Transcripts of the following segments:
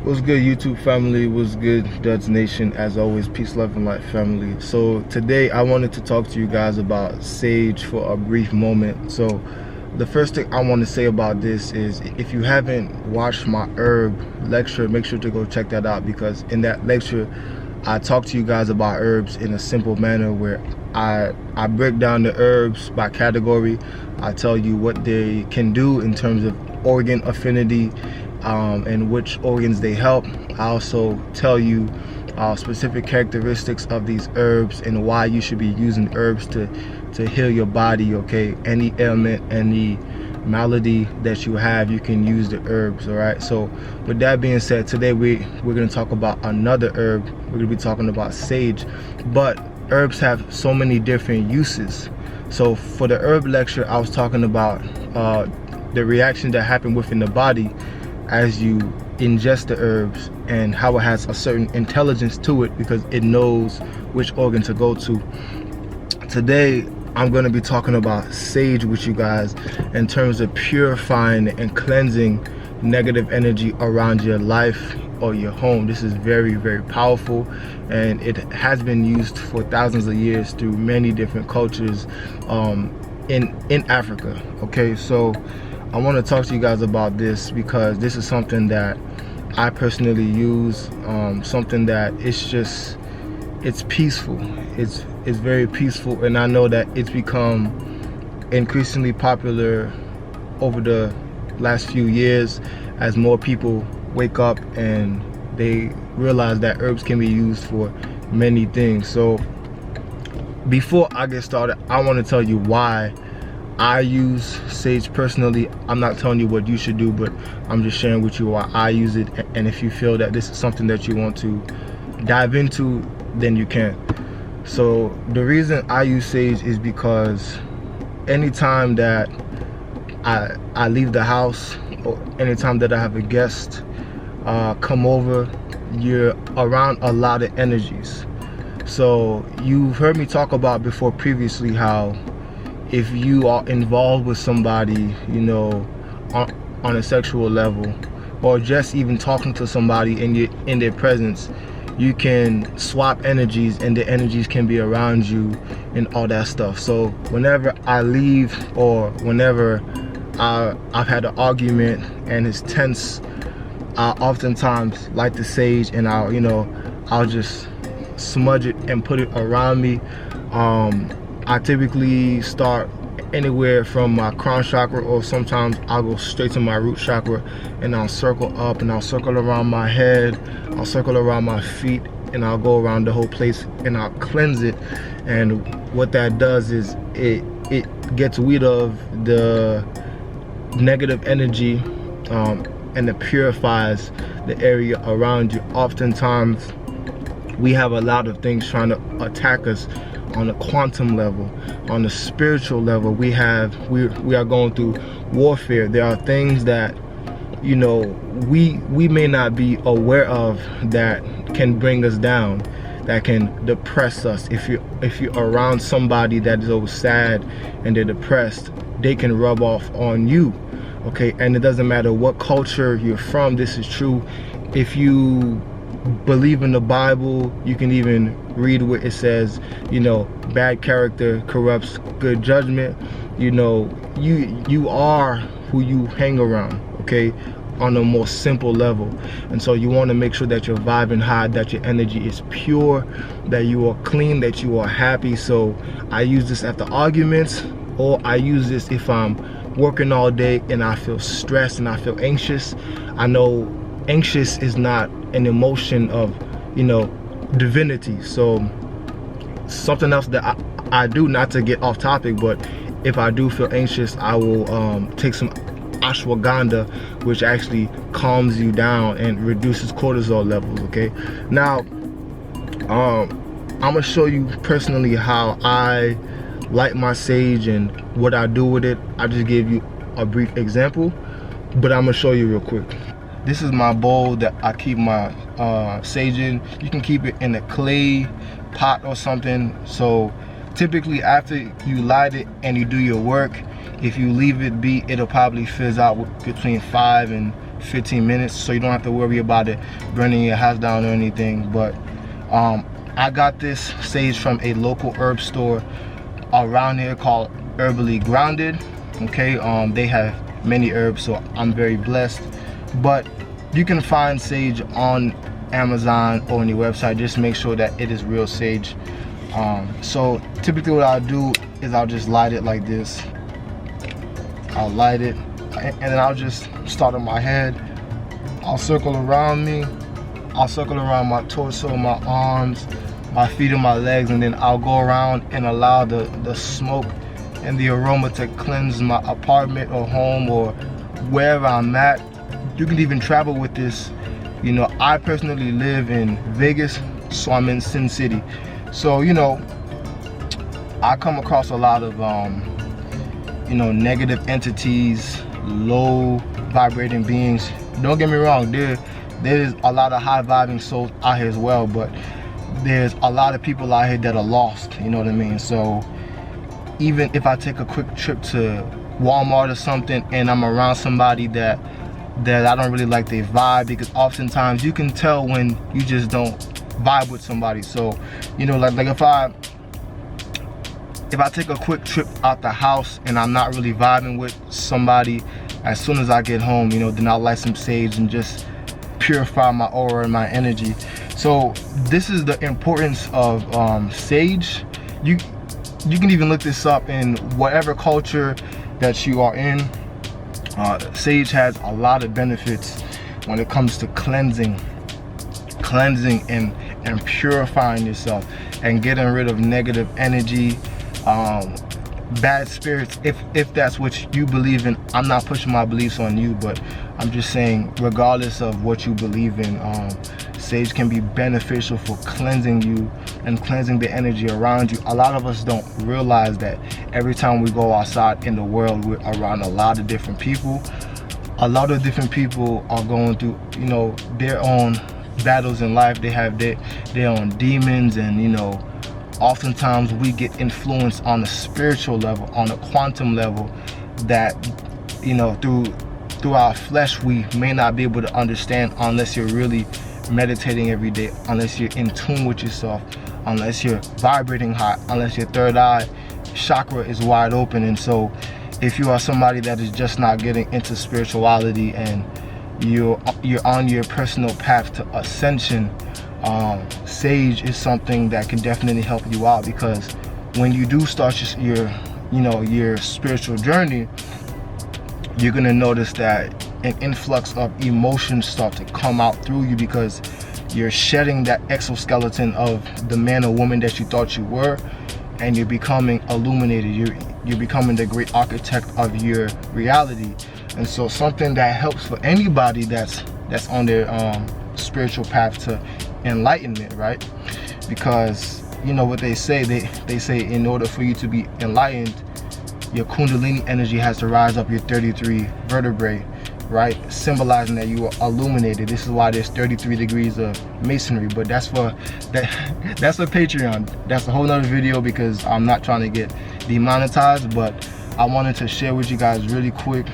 What's good, YouTube family? What's good, Dutch Nation? As always, peace, love, and light, family. So today I wanted to talk to you guys about sage for a brief moment. So the first thing I want to say about this is, if you haven't watched my herb lecture, make sure to go check that out, because in that lecture I talk to you guys about herbs in a simple manner where I break down the herbs by category. I tell you what they can do in terms of organ affinity, and which organs they help. I also tell you specific characteristics of these herbs and why you should be using herbs to heal your body, okay? Any ailment, any malady that you have, you can use the herbs, all right? So with that being said, today we're going to talk about another herb. We're going to be talking about sage, but herbs have so many different uses. So for the herb lecture, I was talking about the reaction that happened within the body as you ingest the herbs, and how it has a certain intelligence to it because it knows which organ to go to. Today I'm going to be talking about sage with you guys in terms of purifying and cleansing negative energy around your life or your home. This is very, very powerful, and it has been used for thousands of years through many different cultures in Africa. Okay, so I want to talk to you guys about this because this is something that I personally use, something that it's peaceful. It's very peaceful, and I know that it's become increasingly popular over the last few years as more people wake up and they realize that herbs can be used for many things. So before I get started, I want to tell you why I use sage personally. I'm not telling you what you should do, but I'm just sharing with you why I use it, and if you feel that this is something that you want to dive into, then you can. So the reason I use sage is because anytime that I leave the house, or anytime that I have a guest come over, you're around a lot of energies. So you've heard me talk about before previously how if you are involved with somebody, you know, on a sexual level, or just even talking to somebody in their presence, you can swap energies, and the energies can be around you and all that stuff. So whenever I leave, or whenever I've had an argument and it's tense, I oftentimes light the sage, and I'll just smudge it and put it around me. I typically start anywhere from my crown chakra, or sometimes I'll go straight to my root chakra, and I'll circle up, and I'll circle around my head, I'll circle around my feet, and I'll go around the whole place, and I'll cleanse it. And what that does is it gets rid of the negative energy, and it purifies the area around you. Oftentimes we have a lot of things trying to attack us on a quantum level, on a spiritual level. We are going through warfare. There are things that, you know, we may not be aware of that can bring us down, that can depress us. If you're around somebody that is always sad and they're depressed, they can rub off on you, okay? And it doesn't matter what culture you're from. This is true. If you believe in the Bible, you can even read where it says, you know, bad character corrupts good judgment. You know, you are who you hang around, okay, on a more simple level. And so you want to make sure that you're vibing high, that your energy is pure, that you are clean, that you are happy. So I use this after arguments, or I use this if I'm working all day and I feel stressed and I feel anxious. I know anxious is not an emotion of, you know, divinity. So something else that I do, not to get off topic, but if I do feel anxious, I will take some ashwagandha, which actually calms you down and reduces cortisol levels, okay? Now I'm gonna show you personally how I light my sage and what I do with it. I just gave you a brief example, but I'm gonna show you real quick. This is my bowl that I keep my sage in. You can keep it in a clay pot or something. So typically after you light it and you do your work, if you leave it be, it'll probably fizz out between 5 and 15 minutes, so you don't have to worry about it burning your house down or anything. But I got this sage from a local herb store around here called Herbally Grounded. Okay, they have many herbs, so I'm very blessed. But you can find sage on Amazon or on your website. Just make sure that it is real sage. So typically what I'll do is I'll just light it like this. I'll light it, and then I'll just start on my head. I'll circle around me. I'll circle around my torso, my arms, my feet and my legs, and then I'll go around and allow the smoke and the aroma to cleanse my apartment or home or wherever I'm at. You can even travel with this. You know, I personally live in Vegas, so I'm in Sin City. So, you know, I come across a lot of, you know, negative entities, low vibrating beings. Don't get me wrong, there's a lot of high vibing souls out here as well, but there's a lot of people out here that are lost, you know what I mean? So even if I take a quick trip to Walmart or something and I'm around somebody that I don't really like their vibe, because oftentimes you can tell when you just don't vibe with somebody. So, you know, like if I take a quick trip out the house and I'm not really vibing with somebody, as soon as I get home, you know, then I'll light some sage and just purify my aura and my energy. So this is the importance of sage. You can even look this up in whatever culture that you are in. Sage has a lot of benefits when it comes to cleansing and purifying yourself and getting rid of negative energy, bad spirits, if that's what you believe in. I'm not pushing my beliefs on you, but I'm just saying, regardless of what you believe in, sage can be beneficial for cleansing you and cleansing the energy around you. A lot of us don't realize that every time we go outside in the world, we're around a lot of different people. A lot of different people are going through, you know, their own battles in life. They have their own demons, and you know, oftentimes we get influenced on a spiritual level, on a quantum level, that, you know, through our flesh we may not be able to understand unless you're really meditating every day, unless you're in tune with yourself, unless you're vibrating high, unless your third eye chakra is wide open. And so if you are somebody that is just not getting into spirituality and you're on your personal path to ascension, sage is something that can definitely help you out, because when you do start your spiritual journey, you're gonna notice that an influx of emotions start to come out through you, because you're shedding that exoskeleton of the man or woman that you thought you were, and you're becoming illuminated. You're becoming the great architect of your reality. And so something that helps for anybody that's on their spiritual path to enlightenment, right? Because you know what they say, they say in order for you to be enlightened, your kundalini energy has to rise up your 33 vertebrae, right? Symbolizing that you are illuminated. This is why there's 33 degrees of masonry, but that's for Patreon. That's a whole nother video, because I'm not trying to get demonetized. But I wanted to share with you guys really quick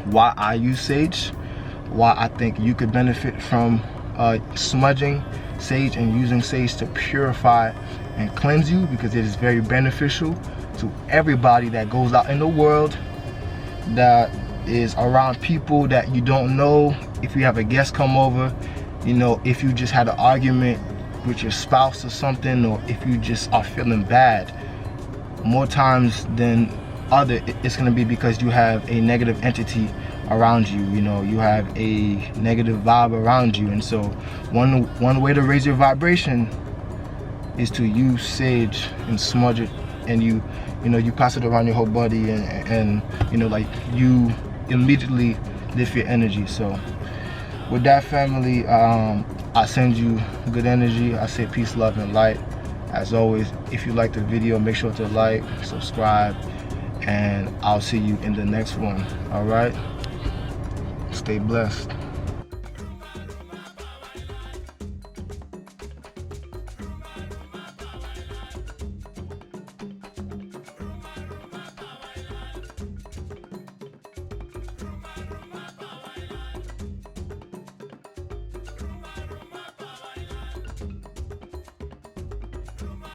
why I use sage, why I think you could benefit from smudging sage and using sage to purify and cleanse you, because it is very beneficial to everybody that goes out in the world, that is around people that you don't know. If you have a guest come over, you know, if you just had an argument with your spouse or something, or if you just are feeling bad, more times than other, it's going to be because you have a negative entity around you. You know, you have a negative vibe around you. And so one way to raise your vibration is to use sage and smudge it, and you pass it around your whole body, and you know, like, you immediately lift your energy. So with that, family, I send you good energy. I say peace, love, and light. As always, if you like the video, make sure to like, subscribe, and I'll see you in the next one. All right, stay blessed.